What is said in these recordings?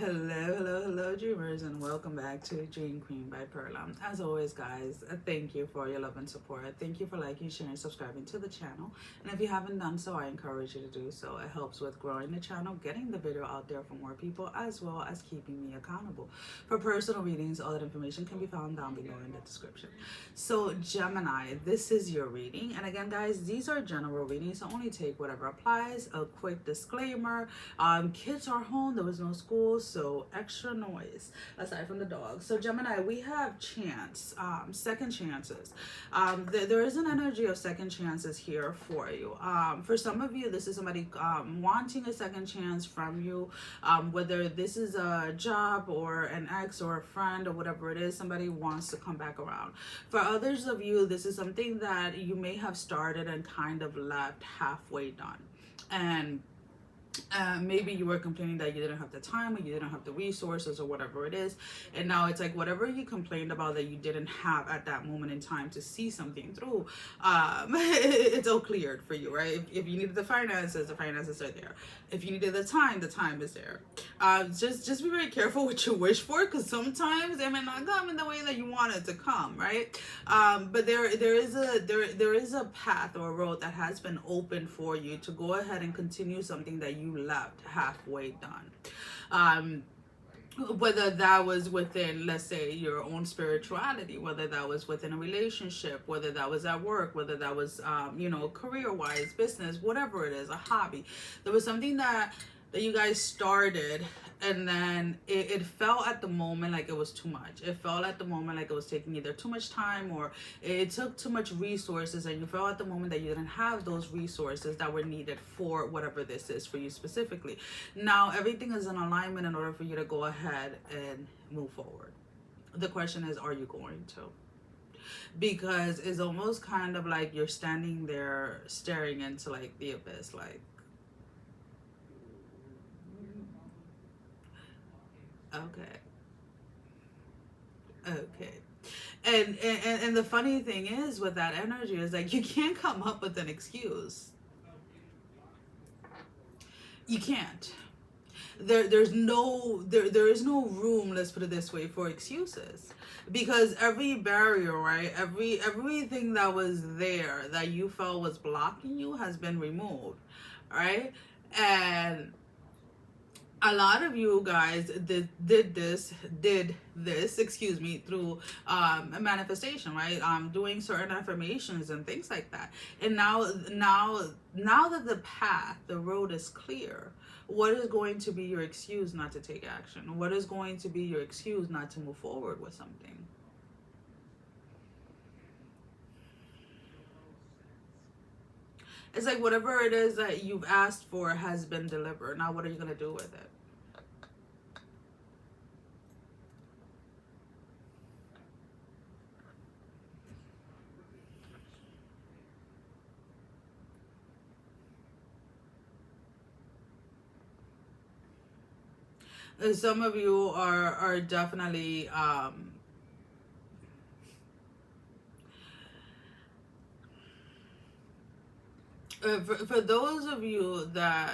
Hello, dreamers, and welcome back to Dream Queen by Perla. As always, guys, thank you for your love and support. Thank you for liking, sharing, subscribing to the channel. And if you haven't done so, I encourage you to do so. It helps with growing the channel, getting the video out there for more people, as well as keeping me accountable. For personal readings, all that information can be found down below in the description. So, Gemini, this is your reading. And again, guys, these are general readings, so only take whatever applies. A quick disclaimer, kids are home, there was no school, so extra noise aside from the dog. So Gemini, we have second chances. There is an energy of second chances here for you. For some of you, this is somebody wanting a second chance from you, whether this is a job or an ex or a friend or whatever it is, somebody wants to come back around. For others of you, this is something that you may have started and kind of left halfway done. And maybe you were complaining that you didn't have the time or you didn't have the resources or whatever it is, and now it's like whatever you complained about that you didn't have at that moment in time to see something through, it's all cleared for you, right? If you needed the finances are there. If you needed the time is there. Just be very careful what you wish for, because sometimes it may not come in the way that you want it to come, right? But there is a path or a road that has been opened for you to go ahead and continue something that you left halfway done. Whether that was within, let's say, your own spirituality, whether that was within a relationship, whether that was at work, whether that was career-wise, business, whatever it is, a hobby. There was something that you guys started, and then it felt at the moment like it was too much. It felt at the moment like it was taking either too much time or it took too much resources, and you felt at the moment that you didn't have those resources that were needed for whatever this is for you specifically. Now everything is in alignment in order for you to go ahead and move forward. The question is, are you going to? Because it's almost kind of like you're standing there staring into like the abyss, like, okay. Okay. And the funny thing is with that energy is like you can't come up with an excuse. You can't. There is no room, let's put it this way, for excuses. Because every barrier, right? Everything that was there that you felt was blocking you has been removed. Right? And a lot of you guys did this, excuse me, through a manifestation, right? Doing certain affirmations and things like that. And now that the road is clear, what is going to be your excuse not to take action? What is going to be your excuse not to move forward with something? It's like whatever it is that you've asked for has been delivered. Now what are you going to do with it? Some of you are definitely for those of you that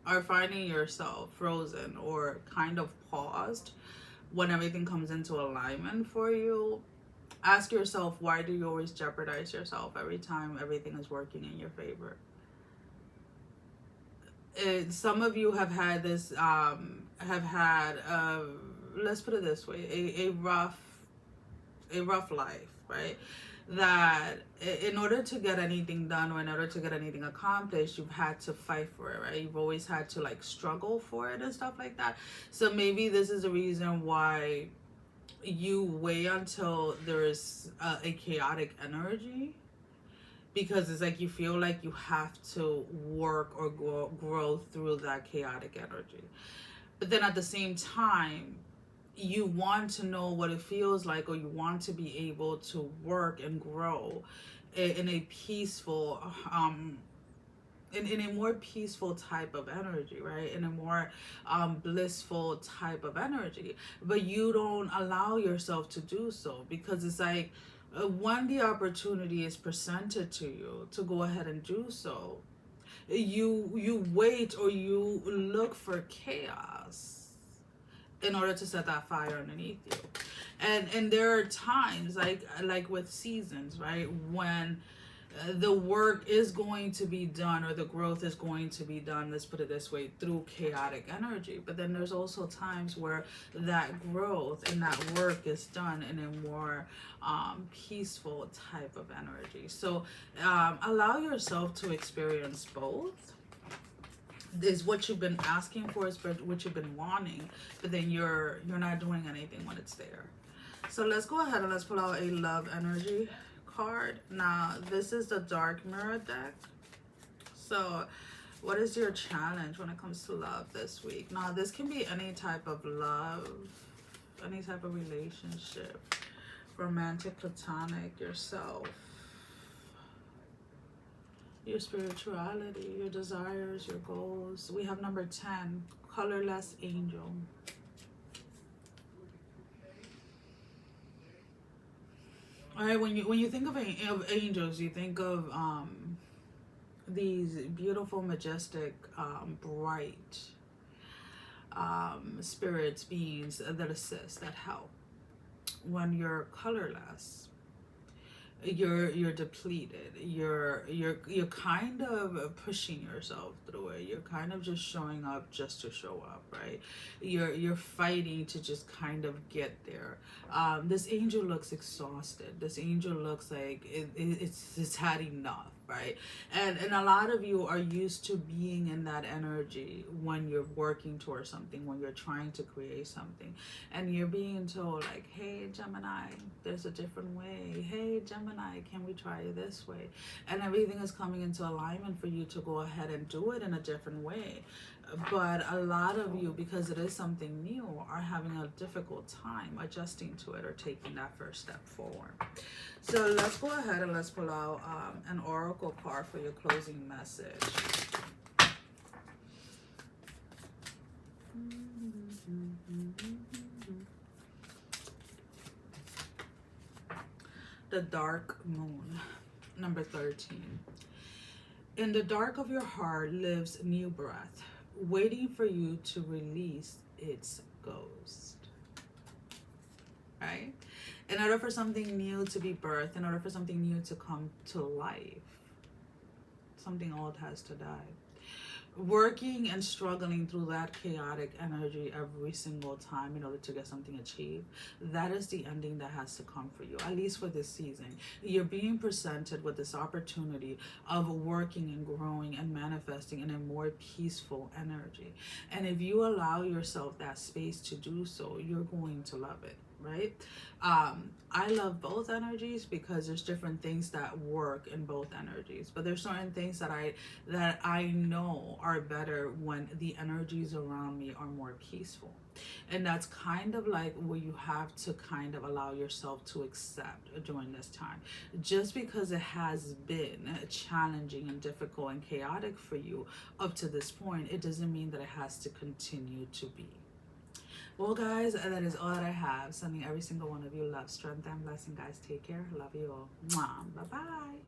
are finding yourself frozen or kind of paused when everything comes into alignment for you, ask yourself, why do you always jeopardize yourself every time everything is working in your favor? Some of you have had this let's put it this way, a rough life, right? That in order to get anything done or in order to get anything accomplished, you've had to fight for it, right? You've always had to like struggle for it and stuff like that. So maybe this is the reason why you wait until there's a chaotic energy, because it's like you feel like you have to work or grow through that chaotic energy. But then at the same time, you want to know what it feels like, or you want to be able to work and grow in a peaceful in a more peaceful type of energy, right? In a more blissful type of energy. But you don't allow yourself to do so, because it's like when the opportunity is presented to you to go ahead and do so, you wait or you look for chaos. in order to set that fire underneath you. And there are times like with seasons, right, when the work is going to be done, or the growth is going to be done, let's put it this way, through chaotic energy. But then there's also times where that growth and that work is done in a more peaceful type of energy. So allow yourself to experience both. Is what you've been asking for, is what you've been wanting, but then you're not doing anything when it's there. So let's go ahead and let's pull out a love energy card. Now this is the dark mirror deck. So what is your challenge when it comes to love this week? Now this can be any type of love, any type of relationship, romantic, platonic, yourself, your spirituality, your desires, your goals. We have number 10, colorless angel. All right, when you think of angels, you think of these beautiful, majestic, bright spirits, beings that assist, that help. When you're colorless, you're depleted. You're kind of pushing yourself through it. You're kind of just showing up just to show up, right? You're fighting to just kind of get there. This angel looks exhausted. This angel looks like it's had enough, right? And a lot of you are used to being in that energy when you're working towards something, when you're trying to create something, and you're being told like, hey Gemini, there's a different way. Hey Gemini, can we try it this way? And everything is coming into alignment for you to go ahead and do it in a different way. But a lot of you, because it is something new, are having a difficult time adjusting to it or taking that first step forward. So let's go ahead and let's pull out an oracle card for your closing message. The dark moon, number 13. In the dark of your heart lives new breath, waiting for you to release its ghost. Right? In order for something new to be birthed, in order for something new to come to life, something old has to die. Working and struggling through that chaotic energy every single time in order to get something achieved, that is the ending that has to come for you, at least for this season. You're being presented with this opportunity of working and growing and manifesting in a more peaceful energy. And if you allow yourself that space to do so, you're going to love it, right? I love both energies because there's different things that work in both energies, but there's certain things that I know are better when the energies around me are more peaceful. And that's kind of like what you have to kind of allow yourself to accept during this time. Just because it has been challenging and difficult and chaotic for you up to this point, it doesn't mean that it has to continue to be. Well guys, that is all that I have. Sending every single one of you love, strength, and blessing. Guys, take care. Love you all. Mwah. Bye bye.